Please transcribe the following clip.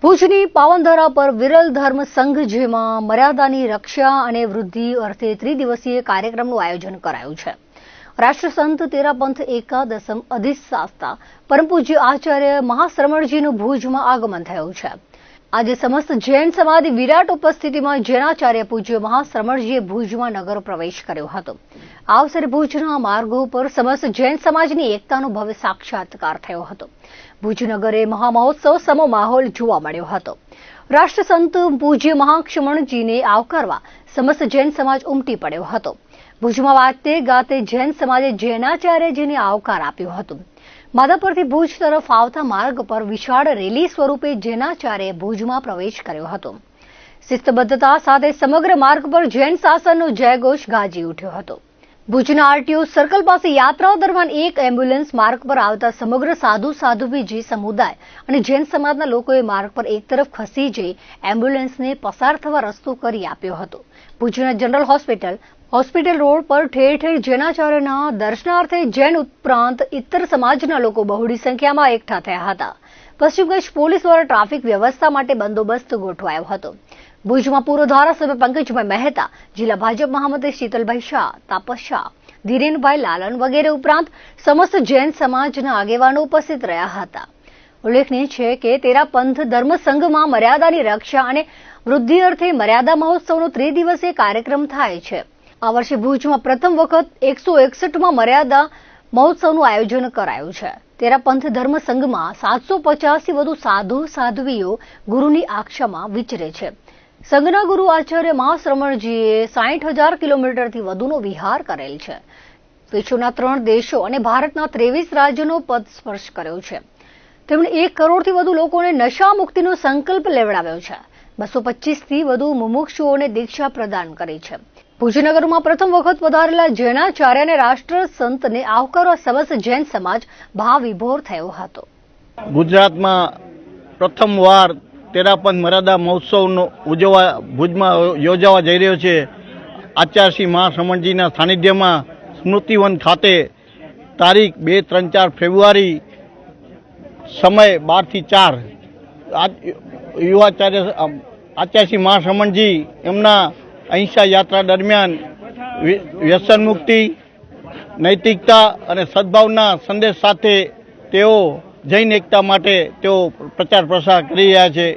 ભુજની પાવનધરા પર વિરલ ધર્મ સંઘ જેમાં મર્યાદાની રક્ષા અને વૃદ્ધિ અર્થે ત્રિદિવસીય કાર્યક્રમનું આયોજન કરાયું છે। રાષ્ટ્રસંત તેરાપંથ એકાદશમ અધિષ્ઠાતા પરમ પૂજ્ય આચાર્ય મહાશ્રમણજીનું ભુજમાં આગમન થયું છે। આજે સમસ્ત જૈન સમાજની વિરાટ ઉપસ્થિતિમાં જૈનાચાર્ય પૂજ્ય મહાશ્રમણજીએ ભુજમાં નગર પ્રવેશ કર્યો હતો। આ અવસરે ભુજના માર્ગો પર સમસ્ત જૈન સમાજની એકતાનો ભવ્ય સાક્ષાત્કાર થયો હતો। ભુજનગરે મહામહોત્સવ સમો માહોલ જોવા મળ્યો હતો। રાષ્ટ્રસંત પૂજ્ય મહાશ્રમણજીને આવકારવા સમસ્ત જૈન સમાજ ઉમટી પડ્યો હતો। ભુજમાં વાતે ગાતે જૈન સમાજે જૈનાચાર્યજીને આવકાર આપ્યો હતો। માધાપરથી ભુજ તરફ આવતા માર્ગ પર વિશાળ રેલી સ્વરૂપે જૈનાચાર્યએ ભુજમાં પ્રવેશ કર્યો હતો। શિસ્તબદ્ધતા સાથે સમગ્ર માર્ગ પર જૈન શાસનનો જયઘોષ ગાજી ઉઠ્યો હતો। ભુજના આરટીઓ સર્કલ પાસે યાત્રાઓ દરમિયાન એક એમ્બ્યુલન્સ માર્ગ પર આવતા સમગ્ર સાધુબીજી સમુદાય અને જૈન સમાજના લોકોએ માર્ગ પર એક તરફ ખસી જઈ એમ્બ્યુલન્સને પસાર થવા રસ્તો કરી આપ્યો હતો। ભુજના જનરલ હોસ્પિટલ રોડ પર ઠેર ઠેર જૈનાચાર્યના દર્શનાર્થે જૈન ઉપરાંત ઇતર સમાજના લોકો બહોળી સંખ્યામાં એકઠા થયા હતા। પશ્ચિમ કચ્છ પોલીસ દ્વારા ટ્રાફિક વ્યવસ્થા માટે બંદોબસ્ત ગોઠવાયો હતો। ભુજમાં પૂર્વ ધારાસભ્ય પંકજભાઈ મહેતા, જિલ્લા ભાજપ મહામંત્રી શીતલભાઈ શાહ, તાપસ શાહ, ધીરેનભાઈ લાલન વગેરે ઉપરાંત સમસ્ત જૈન સમાજના આગેવાનો ઉપસ્થિત રહ્યા હતા। ઉલ્લેખનીય છે કે તેરાપંથ ધર્મ સંઘમાં મર્યાદાની રક્ષા અને વૃદ્ધિ અર્થે મર્યાદા મહોત્સવનો ત્રિદિવસીય કાર્યક્રમ થાય છે। આ વર્ષે ભુજમાં પ્રથમ વખત 161માં મર્યાદા મહોત્સવનું આયોજન કરાયું છે। તેરાપંથ ધર્મ સંઘમાં 750થી વધુ સાધુવીઓ ગુરુની આક્ષામાં વિચરે છે। સંઘના ગુરુ આચાર્ય મહાશ્રમણજીએ 60,000 કિલોમીટરથી વધુનો વિહાર કરેલ છે। વિશ્વના 3 દેશો અને ભારતના 23 રાજ્યોનો પદ સ્પર્શ કર્યો છે। તેમણે 1 કરોડથી વધુ લોકોને નશા મુક્તિનો સંકલ્પ લેવડાવ્યો છે। 225થી વધુ મુમુક્ષુઓને દીક્ષા પ્રદાન કરી છે। ભુજનગરમાં પ્રથમ વખત પધારેલા જૈનાચાર્ય અને રાષ્ટ્ર સંતને આવકારવા સમસ્ત જૈન સમાજ ભાવવિભોર થયો હતો। ગુજરાતમાં પ્રથમવાર તેરાપંથ મર્યાદા મહોત્સવનો ભુજમાં યોજાવા જઈ રહ્યો છે। આચાર્ય શ્રી મહાશ્રમણજીના સાનિધ્યમાં સ્મૃતિવન ખાતે તારીખ 2, 3, 4 ફેબ્રુઆરી સમય 12 થી 4 આચાર્ય શ્રી મહાશ્રમણજી એમના અહિંસા યાત્રા દરમિયાન વ્યસન મુક્તિ, નૈતિકતા અને સદભાવના સંદેશ સાથે તેઓ જૈન એકતા માટે તેઓ પ્રચાર પ્રસાર કરી રહ્યા છે।